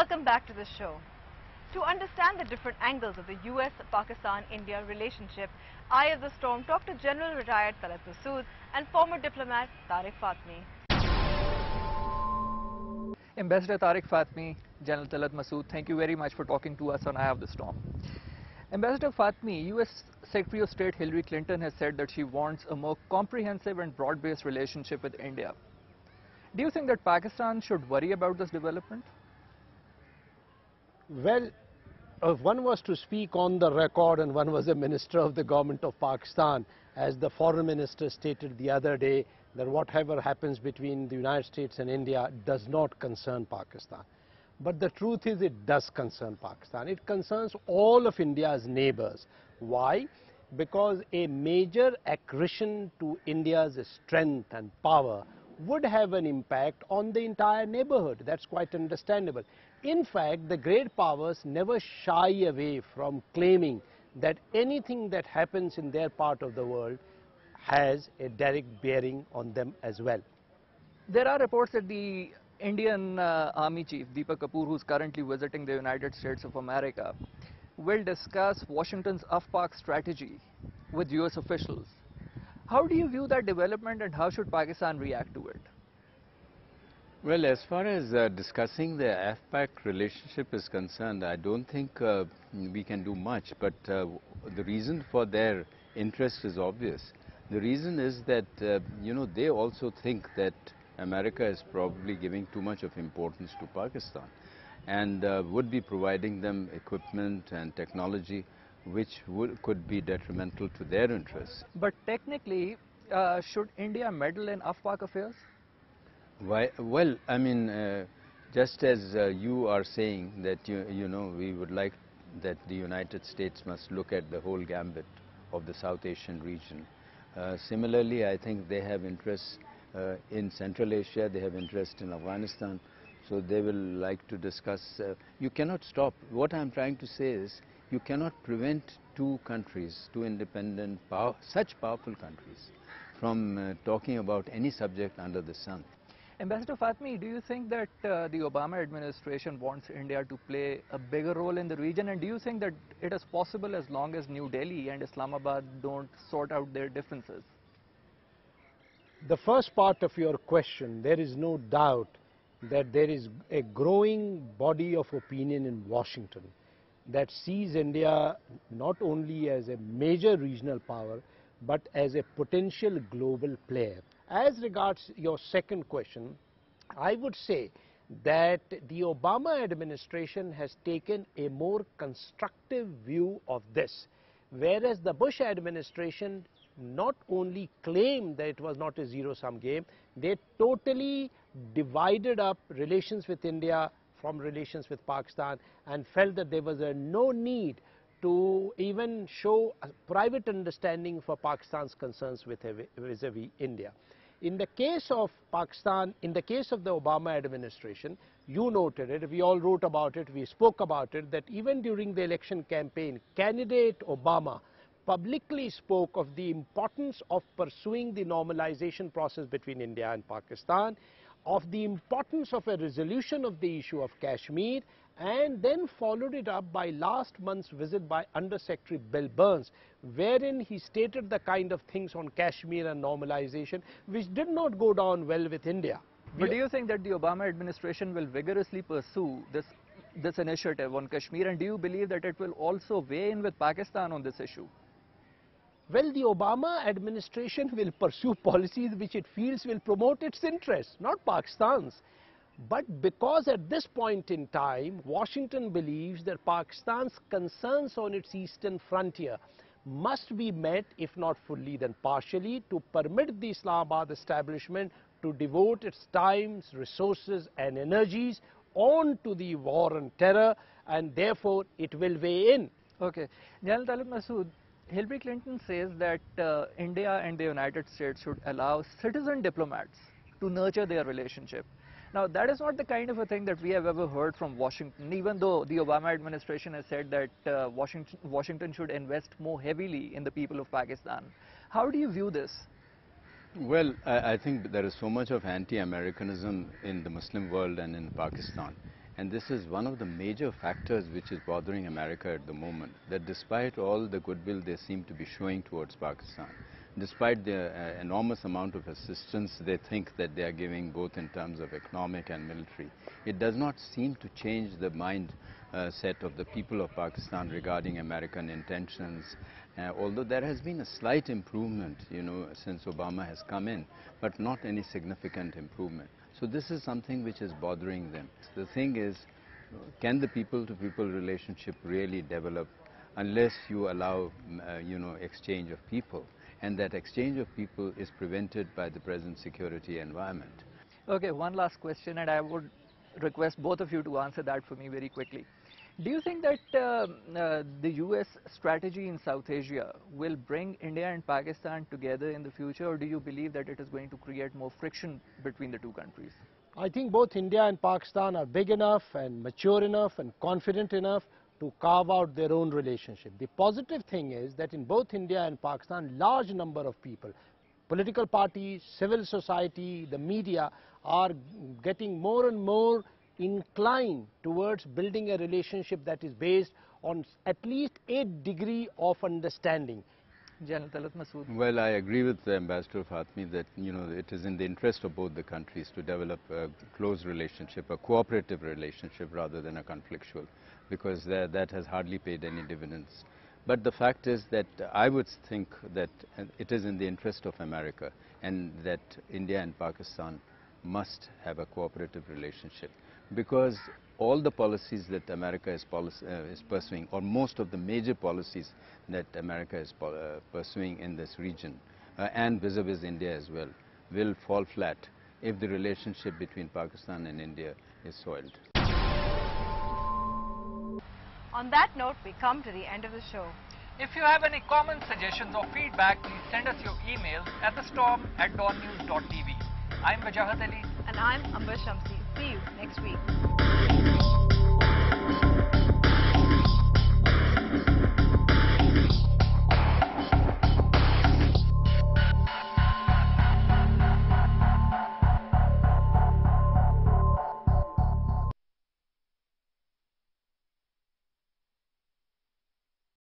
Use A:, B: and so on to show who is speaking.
A: Welcome back to the show. To understand the different angles of the US-Pakistan-India relationship, Eye of the Storm talked to General Retired Talat Masood and former diplomat Tariq Fatmi.
B: Ambassador Tariq Fatmi, General Talat Masood, thank you very much for talking to us on Eye of the Storm. Ambassador Fatmi, US Secretary of State Hillary Clinton has said that she wants a more comprehensive and broad-based relationship with India. Do you think that Pakistan should worry about this development?
C: Well, one was to speak on the record and one was a minister of the government of Pakistan. As the foreign minister stated the other day, that whatever happens between the United States and India does not concern Pakistan. But the truth is it does concern Pakistan. It concerns all of India's neighbors. Why? Because a major accretion to India's strength and power would have an impact on the entire neighborhood. That's quite understandable. In fact, the great powers never shy away from claiming that anything that happens in their part of the world has a direct bearing on them as well.
B: There are reports that the Indian Army Chief Deepak Kapoor, who's currently visiting the United States of America, will discuss Washington's Af-Pak strategy with US officials. How do you view that development and how should Pakistan react to it?
D: Well, as far as discussing the Af-Pak relationship is concerned, I don't think we can do much, but the reason for their interest is obvious. The reason is that, they also think that America is probably giving too much of importance to Pakistan and would be providing them equipment and technology which could be detrimental to their interests.
B: But technically, should India meddle in Af-Pak affairs?
D: Why? Well, I mean, just as you are saying that, we would like that the United States must look at the whole gambit of the South Asian region. Similarly, I think they have interests in Central Asia, they have interest in Afghanistan, so they will like to discuss. You cannot stop. What I'm trying to say is, you cannot prevent two countries, two independent, such powerful countries, from talking about any subject under the sun.
B: Ambassador Fatmi, do you think that the Obama administration wants India to play a bigger role in the region, and do you think that it is possible as long as New Delhi and Islamabad don't sort out their differences?
C: The first part of your question, there is no doubt that there is a growing body of opinion in Washington that sees India not only as a major regional power but as a potential global player. As regards your second question, I would say that the Obama administration has taken a more constructive view of this, whereas the Bush administration not only claimed that it was not a zero-sum game, they totally divided up relations with India from relations with Pakistan and felt that there was no need to even show a private understanding for Pakistan's concerns vis-a-vis India. In the case of Pakistan, in the case of the Obama administration, you noted it, we all wrote about it, we spoke about it, that even during the election campaign, candidate Obama publicly spoke of the importance of pursuing the normalization process between India and Pakistan, of the importance of a resolution of the issue of Kashmir, and then followed it up by last month's visit by Under Secretary Bill Burns, wherein he stated the kind of things on Kashmir and normalization which did not go down well with India.
B: But do you think that the Obama administration will vigorously pursue this initiative on Kashmir, and do you believe that it will also weigh in with Pakistan on this issue?
C: Well, the Obama administration will pursue policies which it feels will promote its interests, not Pakistan's. But because at this point in time, Washington believes that Pakistan's concerns on its eastern frontier must be met, if not fully then partially, to permit the Islamabad establishment to devote its times, resources and energies on to the war on terror, and therefore it will weigh in.
B: Okay. General Talat Masood, Hillary Clinton says that India and the United States should allow citizen diplomats to nurture their relationship. Now, that is not the kind of a thing that we have ever heard from Washington, even though the Obama administration has said that Washington should invest more heavily in the people of Pakistan. How do you view this?
D: Well, I think there is so much of anti-Americanism in the Muslim world and in Pakistan. And this is one of the major factors which is bothering America at the moment, that despite all the goodwill they seem to be showing towards Pakistan, despite the enormous amount of assistance they think that they are giving both in terms of economic and military, it does not seem to change the mind set of the people of Pakistan regarding American intentions. Although there has been a slight improvement, you know, since Obama has come in, but not any significant improvement. So this is something which is bothering them. The thing is, can the people-to-people relationship really develop unless you allow, you know, exchange of people? And that exchange of people is prevented by the present security environment.
B: Okay, one last question, and I would request both of you to answer that for me very quickly. Do you think that the US strategy in South Asia will bring India and Pakistan together in the future, or do you believe that it is going to create more friction between the two countries?
C: I think both India and Pakistan are big enough and mature enough and confident enough to carve out their own relationship. The positive thing is that in both India and Pakistan, large number of people, political parties, civil society, the media are getting more and more inclined towards building a relationship that is based on at least a degree of understanding.
B: General Talat Masood.
D: Well, I agree with Ambassador Fatmi that, you know, it is in the interest of both the countries to develop a close relationship, a cooperative relationship rather than a conflictual, because that has hardly paid any dividends. But the fact is that I would think that it is in the interest of America and that India and Pakistan must have a cooperative relationship, because all the policies that America is pursuing, or most of the major policies that America is pursuing in this region, and vis-a-vis India as well, will fall flat if the relationship between Pakistan and India is soiled.
A: On that note, we come to the end of the show.
B: If you have any comments, suggestions or feedback, please send us your emails at thestorm@dawnnews.tv. I'm Wajahat Ali.
A: And I'm Amber Shamsi. See you next week.